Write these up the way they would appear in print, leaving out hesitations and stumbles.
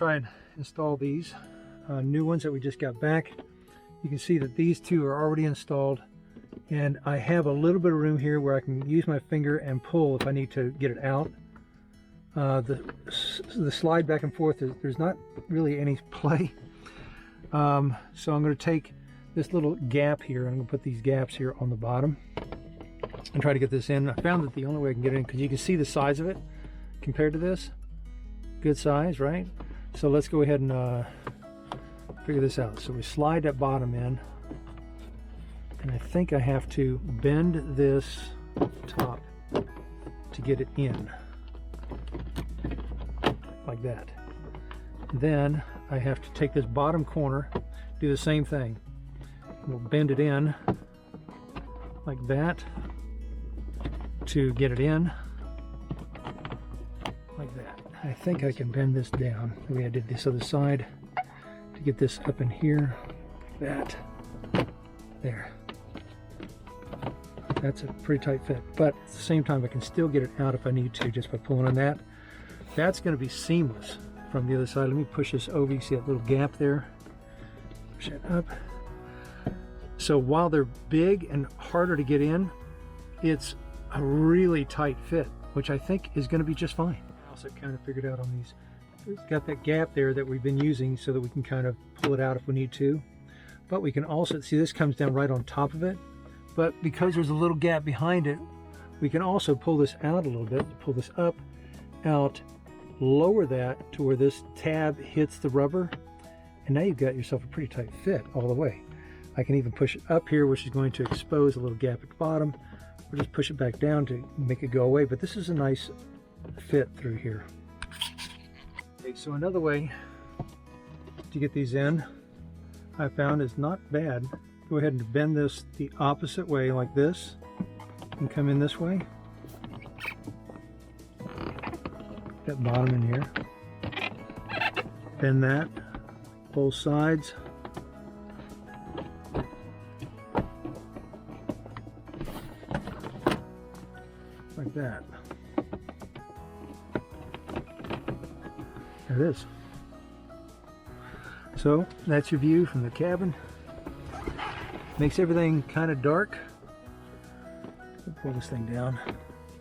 try and install these new ones that we just got back. You can see that these two are already installed, and I have a little bit of room here where I can use my finger and pull if I need to get it out. The slide back and forth, there's not really any play. So I'm going to take this little gap here, and I'm going to put these gaps here on the bottom and try to get this in. I found that the only way I can get it in, because you can see the size of it compared to this. Good size, right? So let's go ahead and figure this out. So we slide that bottom in, and I think I have to bend this top to get it in, like that. Then I have to take this bottom corner, do the same thing. We'll bend it in like that to get it in, like that. I think I can bend this down the way I did this other side to get this up in here, like that, there. That's a pretty tight fit, but at the same time I can still get it out if I need to just by pulling on that. That's going to be seamless from the other side. Let me push this over. You see that little gap there? Push it up. So while they're big and harder to get in, it's a really tight fit, which I think is going to be just fine. I also kind of figured out on these, it's got that gap there that we've been using so that we can kind of pull it out if we need to. But we can also, see this comes down right on top of it, but because there's a little gap behind it, we can also pull this out a little bit, pull this up, out, lower that to where this tab hits the rubber, and now you've got yourself a pretty tight fit all the way. I can even push it up here, which is going to expose a little gap at the bottom, or just push it back down to make it go away, but this is a nice fit through here. Okay, so another way to get these in, I found, is not bad. Go ahead and bend this the opposite way like this, and come in this way. That bottom in here. Bend that, both sides. Like that. There it is. So that's your view from the cabin. Makes everything kind of dark. I'll pull this thing down,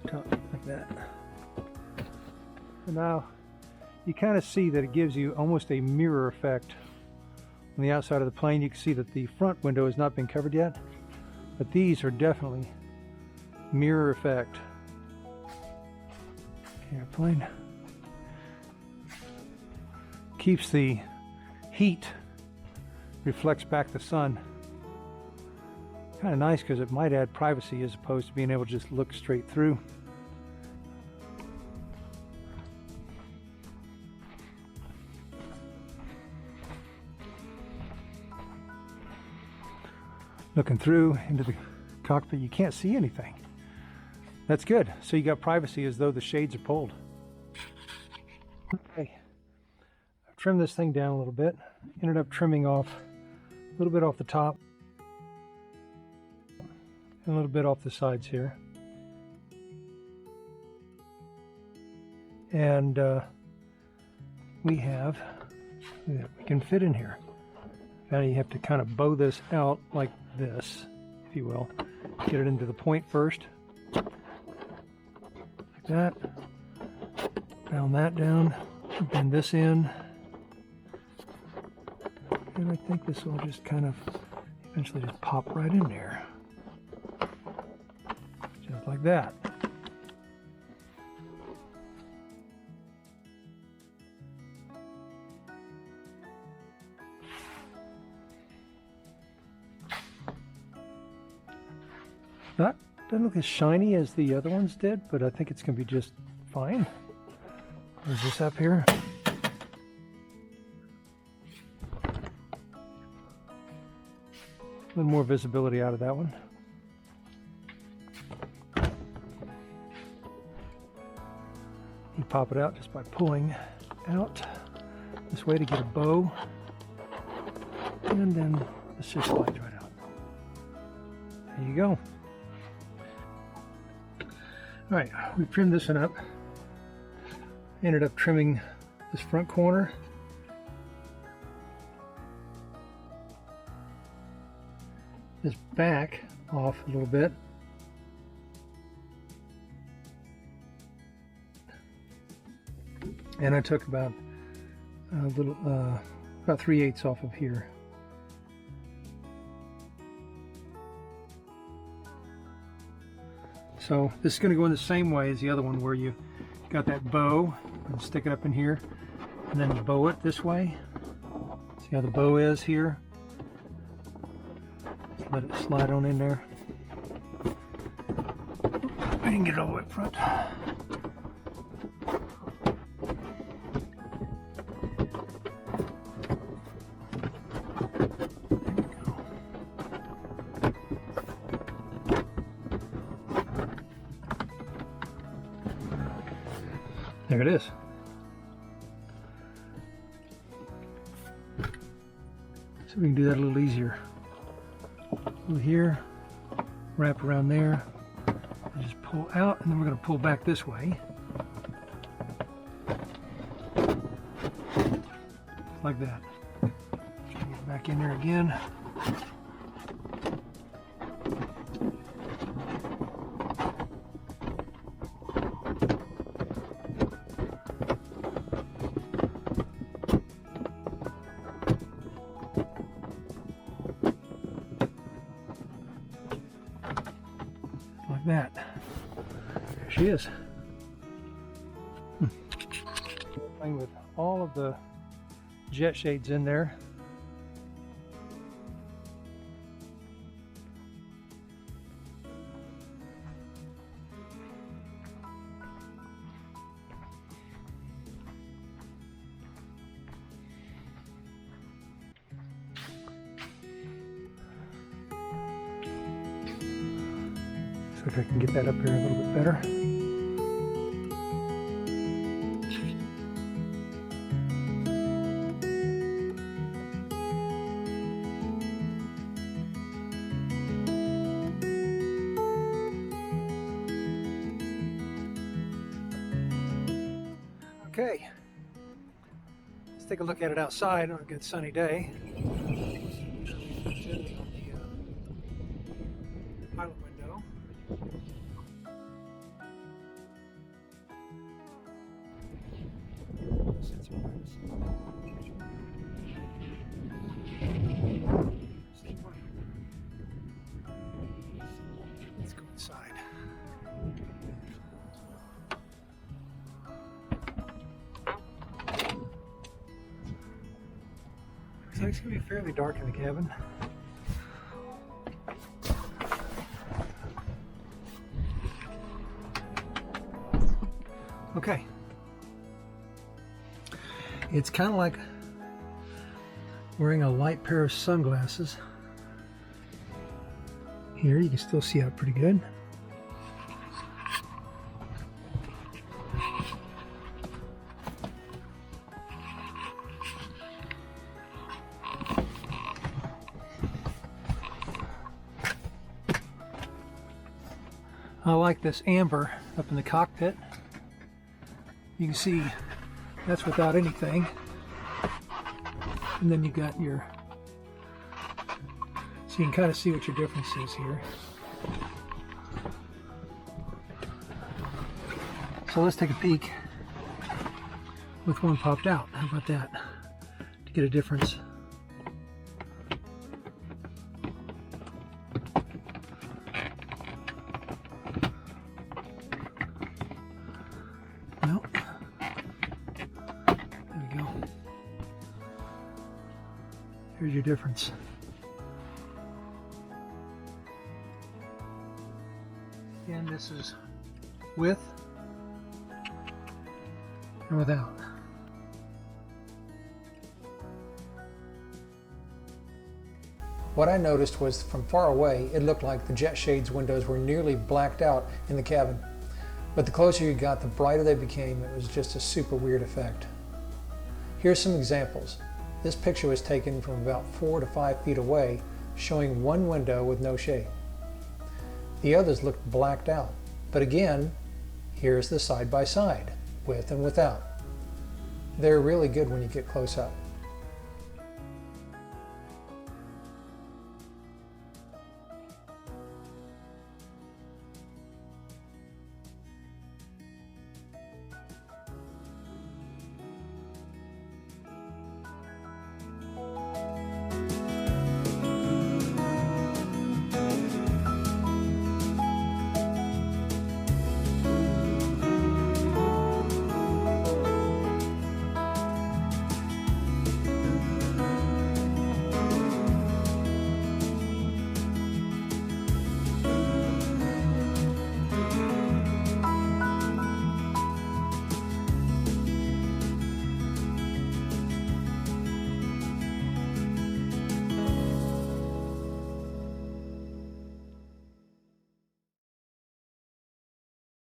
top like that. And now you kind of see that it gives you almost a mirror effect on the outside of the plane. You can see that the front window has not been covered yet, but these are definitely mirror effect. Airplane keeps the heat, reflects back the sun. Kind of nice because it might add privacy as opposed to being able to just look straight through. Looking through into the cockpit, you can't see anything. That's good. So you got privacy as though the shades are pulled. Okay, I've trimmed this thing down a little bit. Ended up trimming off a little bit off the top and a little bit off the sides here. And we can fit in here. Now you have to kind of bow this out like this, if you will. Get it into the point first. Like that. Round that down. Bend this in. And I think this will just kind of eventually just pop right in there. Just like that. Doesn't look as shiny as the other ones did, but I think it's going to be just fine. There's this up here. A little more visibility out of that one. You pop it out just by pulling out this way to get a bow, and then this just slides right out. There you go. All right, we trimmed this one up. Ended up trimming this front corner this back off a little bit. And I took about a little, about 3/8 off of here. So this is going to go in the same way as the other one, where you got that bow and stick it up in here, and then you bow it this way. See how the bow is here? Just let it slide on in there. I didn't get it all the way up front. There it is. So we can do that a little easier. Over here, wrap around there, and just pull out, and then we're going to pull back this way. Like that. Get back in there again. Like that. There she is. Playing with all of the jet shades in there. So if I can get that up here a little bit better. Okay, let's take a look at it outside on a good sunny day. Pilot window. Let's go inside. So it's going to be fairly dark in the cabin. Okay. It's kind of like wearing a light pair of sunglasses. Here you can still see out pretty good. I like this amber up in the cockpit. You can see that's without anything. And then you got your, so you can kind of see what your difference is here. So let's take a peek with one popped out. How about that? To get a difference. Well, there we go. Here's your difference. Again, this is with and without. What I noticed was from far away, it looked like the jet shades windows were nearly blacked out in the cabin. But the closer you got, the brighter they became. It was just a super weird effect. Here's some examples. This picture was taken from about 4 to 5 feet away, showing one window with no shade. The others looked blacked out. But again, here's the side by side, with and without. They're really good when you get close up.